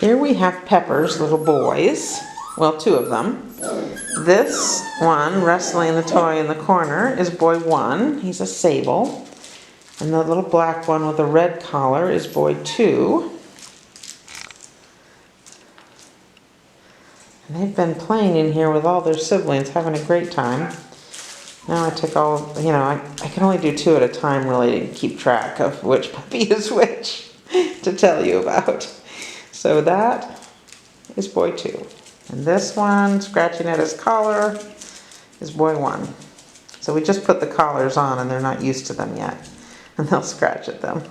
Here we have Pepper's little boys. Well, two of them. This one, wrestling the toy in the corner, is boy 1. He's a sable. And the little black one with the red collar is boy 2. And they've been playing in here with all their siblings, having a great time. Now I took all, I can only do 2 at a time really to keep track of which puppy is which to tell you about. So that is boy 2. And this one, scratching at his collar, is boy 1. So we just put the collars on and they're not used to them yet. And they'll scratch at them.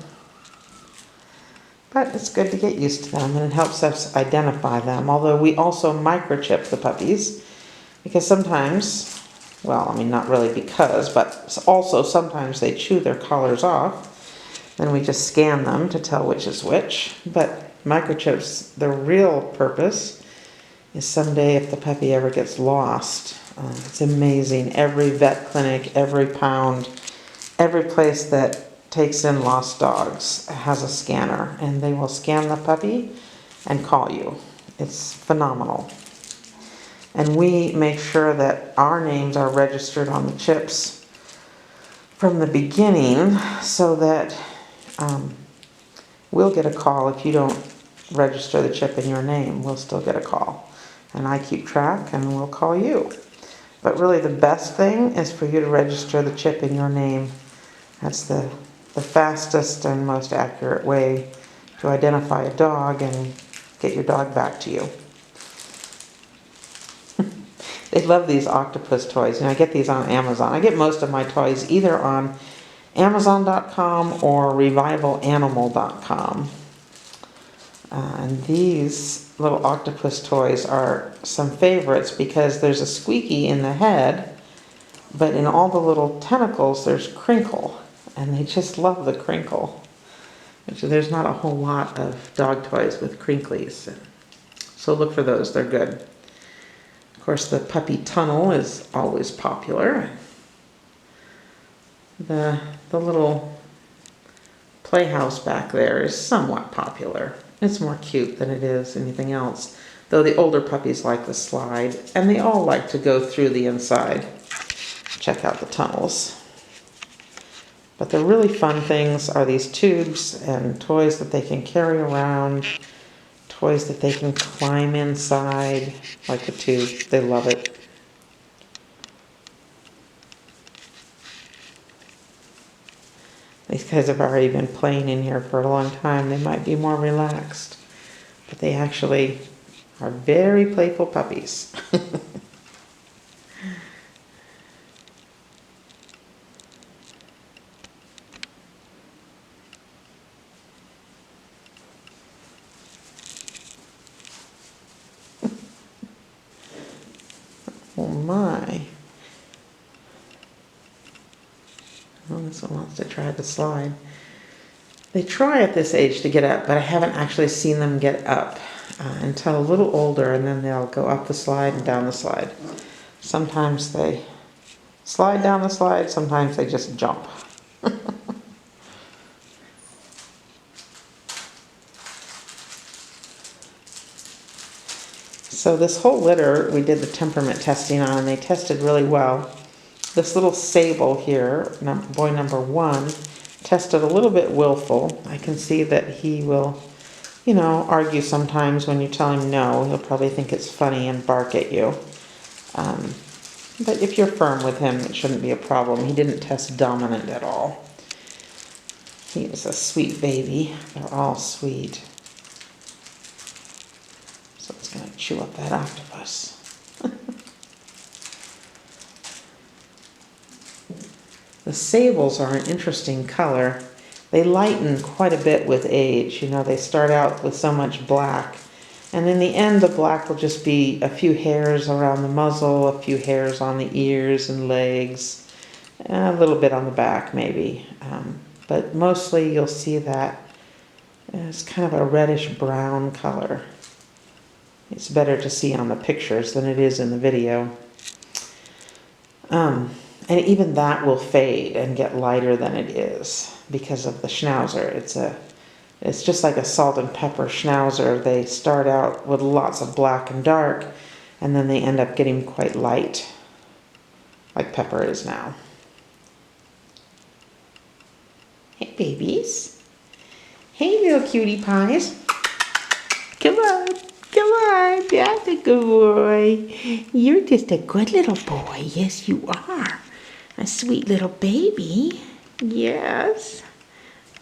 But it's good to get used to them and it helps us identify them. Although we also microchip the puppies because sometimes, well, I mean not really because, but also sometimes they chew their collars off. Then we just scan them to tell which is which. But microchips, their real purpose is someday if the puppy ever gets lost. It's amazing. Every vet clinic, every pound, every place that takes in lost dogs has a scanner, and they will scan the puppy and call you. It's phenomenal. And we make sure that our names are registered on the chips from the beginning so that we'll get a call if you don't register the chip in your name. We'll still get a call. And I keep track and we'll call you. But really the best thing is for you to register the chip in your name. That's the fastest and most accurate way to identify a dog and get your dog back to you. They love these octopus toys. I get these on Amazon. I get most of my toys either on Amazon.com or RevivalAnimal.com. And these little octopus toys are some favorites because there's a squeaky in the head, but in all the little tentacles there's crinkle, and they just love the crinkle. So there's not a whole lot of dog toys with crinklies, so look for those, they're good. Of course the puppy tunnel is always popular. The little playhouse back there is somewhat popular. It's more cute than it is anything else. Though the older puppies like the slide, and they all like to go through the inside. Check out the tunnels. But the really fun things are these tubes and toys that they can carry around, toys that they can climb inside, like the tube. They love it. These guys have already been playing in here for a long time. They might be more relaxed, but they actually are very playful puppies. Oh my. Oh, this one wants to try the slide. They try at this age to get up, but I haven't actually seen them get up until a little older, and then they'll go up the slide and down the slide. Sometimes they slide down the slide, sometimes they just jump. So this whole litter we did the temperament testing on, and they tested really well. This little sable here, boy number 1, tested a little bit willful. I can see that he will, argue sometimes when you tell him no. He'll probably think it's funny and bark at you. But if you're firm with him, it shouldn't be a problem. He didn't test dominant at all. He is a sweet baby. They're all sweet. So it's going to chew up that octopus. The sables are an interesting color. They lighten quite a bit with age. They start out with so much black. And in the end, the black will just be a few hairs around the muzzle, a few hairs on the ears and legs, and a little bit on the back maybe. But mostly you'll see that it's kind of a reddish brown color. It's better to see on the pictures than it is in the video. And even that will fade and get lighter than it is because of the schnauzer. It's a It's just like a salt and pepper schnauzer. They start out with lots of black and dark, and then they end up getting quite light, like Pepper is now. Hey, babies. Hey, little cutie pies. Come on. Come on. That's a good boy. You're just a good little boy. Yes, you are. A sweet little baby. Yes.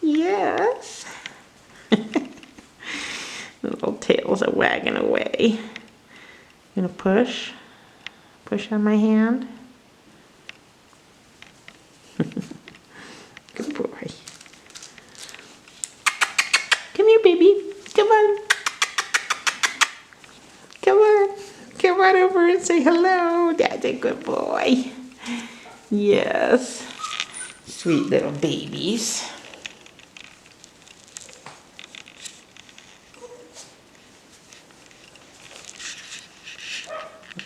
Yes. The little tails are wagging away. Gonna push? Push on my hand? Good boy. Come here, baby. Come on. Come on. Come on over and say hello. That's a good boy. Yes. Sweet little babies.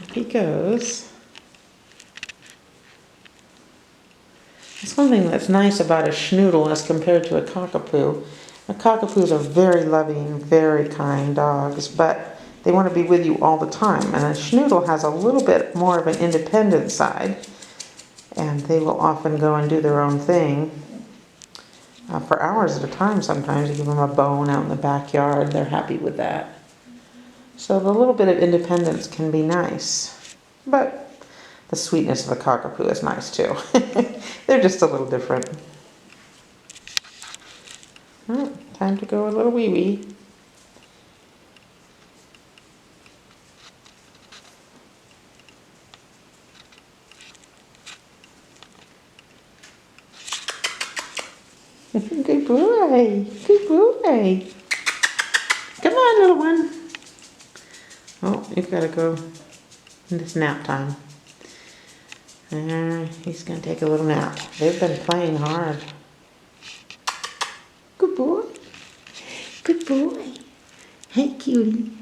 Up he goes. That's one thing that's nice about a schnoodle as compared to a cockapoo. The cockapoos are very loving, very kind dogs, but they want to be with you all the time. And a schnoodle has a little bit more of an independent side, and they will often go and do their own thing for hours at a time. Sometimes you give them a bone out in the backyard, they're happy with that. So the little bit of independence can be nice, but the sweetness of a cockapoo is nice too. They're just a little different. Oh, time to go a little wee wee. Good boy. Good boy. Come on, little one. Oh, you've got to go. It's nap time. He's going to take a little nap. They've been playing hard. Good boy. Good boy. Hey, cutie.